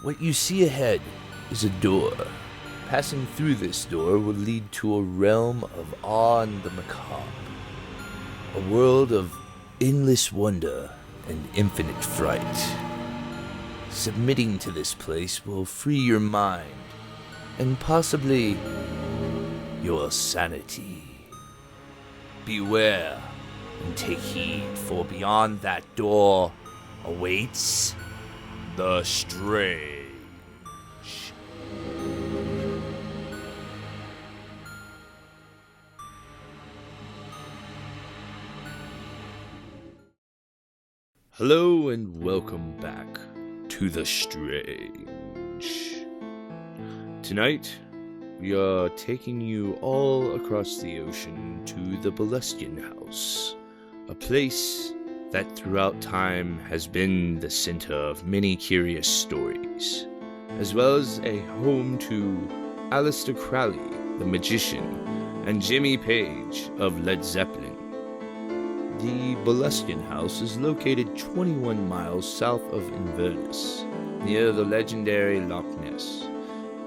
What you see ahead is a door. Passing through this door will lead to a realm of awe and the macabre. A world of endless wonder and infinite fright. Submitting to this place will free your mind and possibly your sanity. Beware and take heed, for beyond that door awaits the strange. Hello and welcome back to the strange. Tonight, we are taking you all across the ocean to the Boleskine House, a place that throughout time has been the center of many curious stories, as well as a home to Aleister Crowley, the magician, and Jimmy Page of Led Zeppelin. The Boleskine House is located 21 miles south of Inverness, near the legendary Loch Ness.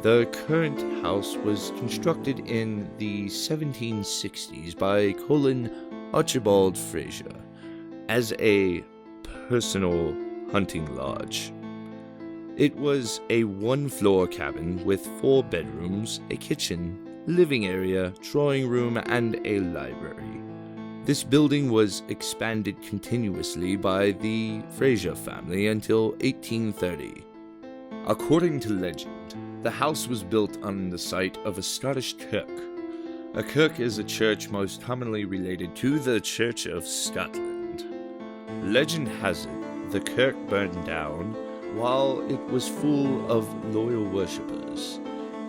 The current house was constructed in the 1760s by Colin Archibald Fraser as a personal hunting lodge. It was a one-floor cabin with 4 bedrooms, a kitchen, living area, drawing room, and a library. This building was expanded continuously by the Fraser family until 1830. According to legend, the house was built on the site of a Scottish kirk. A kirk is a church most commonly related to the Church of Scotland. Legend has it the kirk burned down while it was full of loyal worshippers,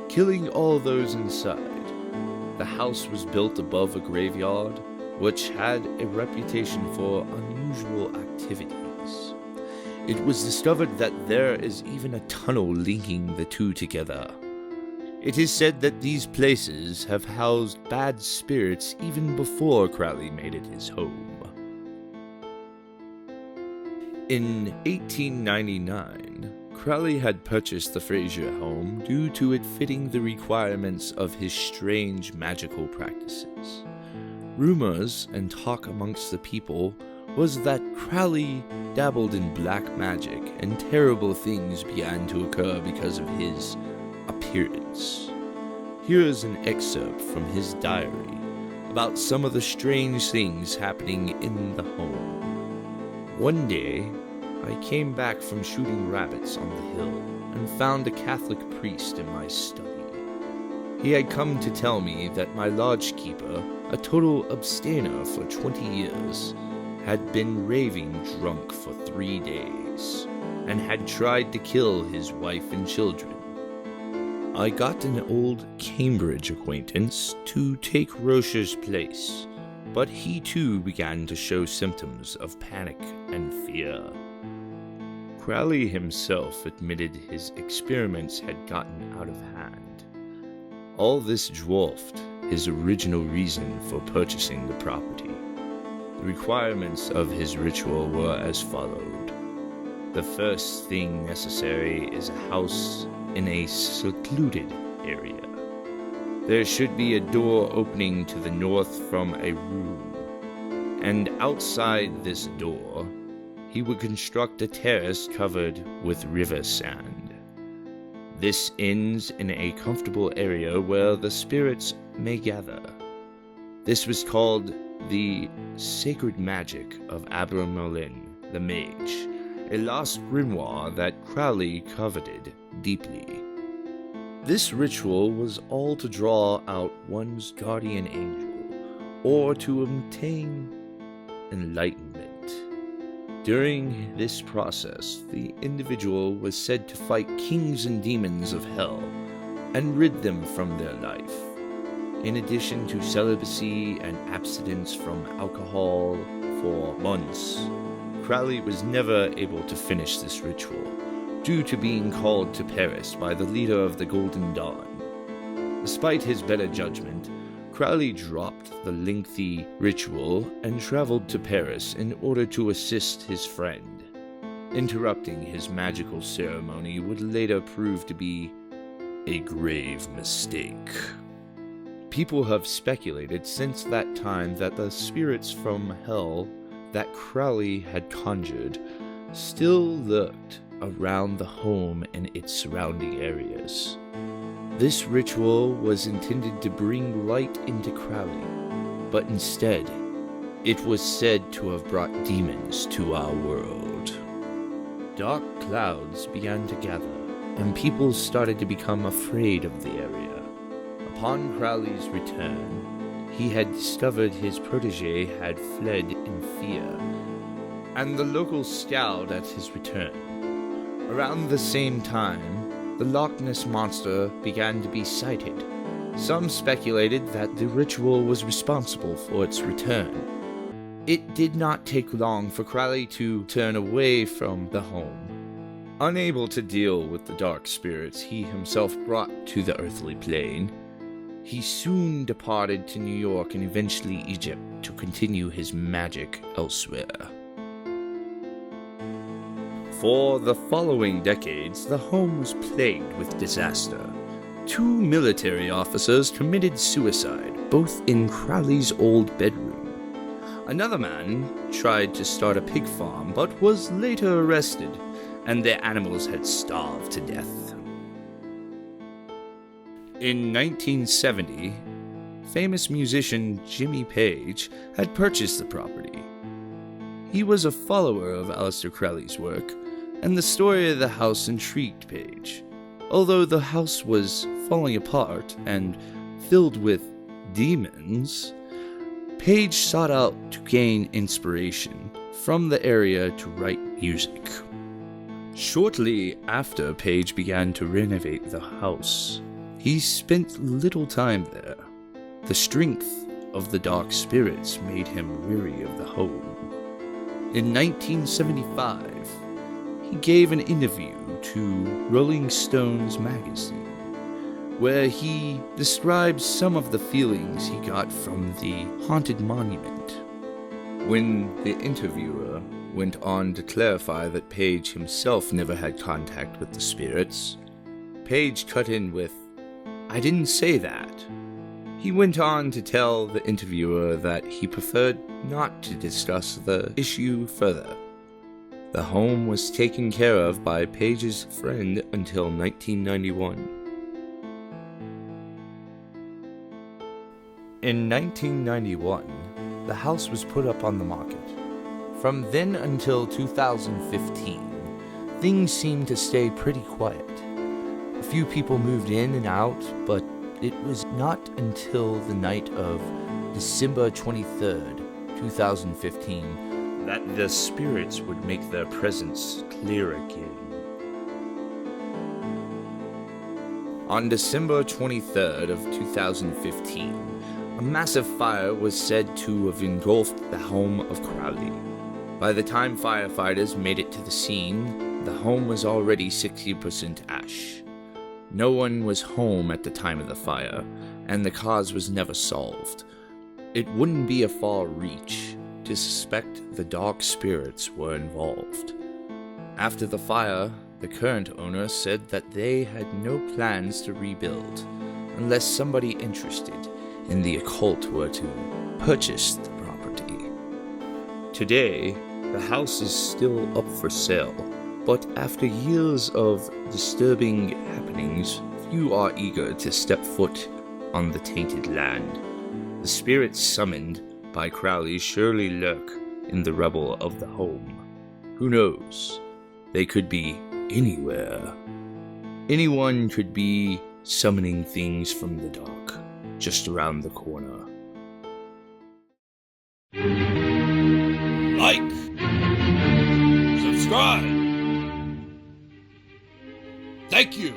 killing all those inside. The house was built above a graveyard, which had a reputation for unusual activities. It was discovered that there is even a tunnel linking the two together. It is said that these places have housed bad spirits even before Crowley made it his home. In 1899, Crowley had purchased the Fraser home due to it fitting the requirements of his strange magical practices. Rumors and talk amongst the people was that Crowley dabbled in black magic and terrible things began to occur because of his appearance. Here is an excerpt from his diary about some of the strange things happening in the home. One day, I came back from shooting rabbits on the hill and found a Catholic priest in my study. He had come to tell me that my lodge-keeper, a total abstainer for 20 years, had been raving drunk for 3 days, and had tried to kill his wife and children. I got an old Cambridge acquaintance to take Rocher's place, but he too began to show symptoms of panic and fear. Crowley himself admitted his experiments had gotten out of hand. All this dwarfed his original reason for purchasing the property. The requirements of his ritual were as followed. The first thing necessary is a house in a secluded area. There should be a door opening to the north from a room, and outside this door, he would construct a terrace covered with river sand. This ends in a comfortable area where the spirits may gather. This was called the Sacred Magic of Abramelin, the Mage, a lost grimoire that Crowley coveted deeply. This ritual was all to draw out one's guardian angel, or to obtain enlightenment. During this process, the individual was said to fight kings and demons of hell and rid them from their life. In addition to celibacy and abstinence from alcohol for months, Crowley was never able to finish this ritual due to being called to Paris by the leader of the Golden Dawn. Despite his better judgment, Crowley dropped the lengthy ritual and traveled to Paris in order to assist his friend. Interrupting his magical ceremony would later prove to be a grave mistake. People have speculated since that time that the spirits from hell that Crowley had conjured still lurked around the home and its surrounding areas. This ritual was intended to bring light into Crowley, but instead, it was said to have brought demons to our world. Dark clouds began to gather, and people started to become afraid of the area. Upon Crowley's return, he had discovered his protege had fled in fear, and the locals scowled at his return. Around the same time, the Loch Ness monster began to be sighted. Some speculated that the ritual was responsible for its return. It did not take long for Crowley to turn away from the home. Unable to deal with the dark spirits he himself brought to the earthly plane, he soon departed to New York and eventually Egypt to continue his magic elsewhere. For the following decades, the home was plagued with disaster. 2 military officers committed suicide, both in Crowley's old bedroom. Another man tried to start a pig farm, but was later arrested, and their animals had starved to death. In 1970, famous musician Jimmy Page had purchased the property. He was a follower of Aleister Crowley's work, and the story of the house intrigued Page. Although the house was falling apart and filled with demons, Page sought out to gain inspiration from the area to write music. Shortly after Page began to renovate the house, he spent little time there. The strength of the dark spirits made him weary of the home. In 1975, he gave an interview to Rolling Stones magazine, where he described some of the feelings he got from the haunted monument. When the interviewer went on to clarify that Page himself never had contact with the spirits, Page cut in with, "I didn't say that." He went on to tell the interviewer that he preferred not to discuss the issue further. The home was taken care of by Page's friend until 1991. In 1991, the house was put up on the market. From then until 2015, things seemed to stay pretty quiet. A few people moved in and out, but it was not until the night of December 23rd, 2015, that the spirits would make their presence clear again. On December 23rd of 2015, a massive fire was said to have engulfed the home of Crowley. By the time firefighters made it to the scene, the home was already 60% ash. No one was home at the time of the fire, and the cause was never solved. It wouldn't be a far reach to suspect the dark spirits were involved. After the fire, the current owner said that they had no plans to rebuild, unless somebody interested in the occult were to purchase the property. Today, the house is still up for sale, but after years of disturbing happenings, few are eager to step foot on the tainted land. The spirits summoned by Crowley surely lurk in the rubble of the home. Who knows? They could be anywhere. Anyone could be summoning things from the dark, just around the corner. Like, subscribe. Thank you.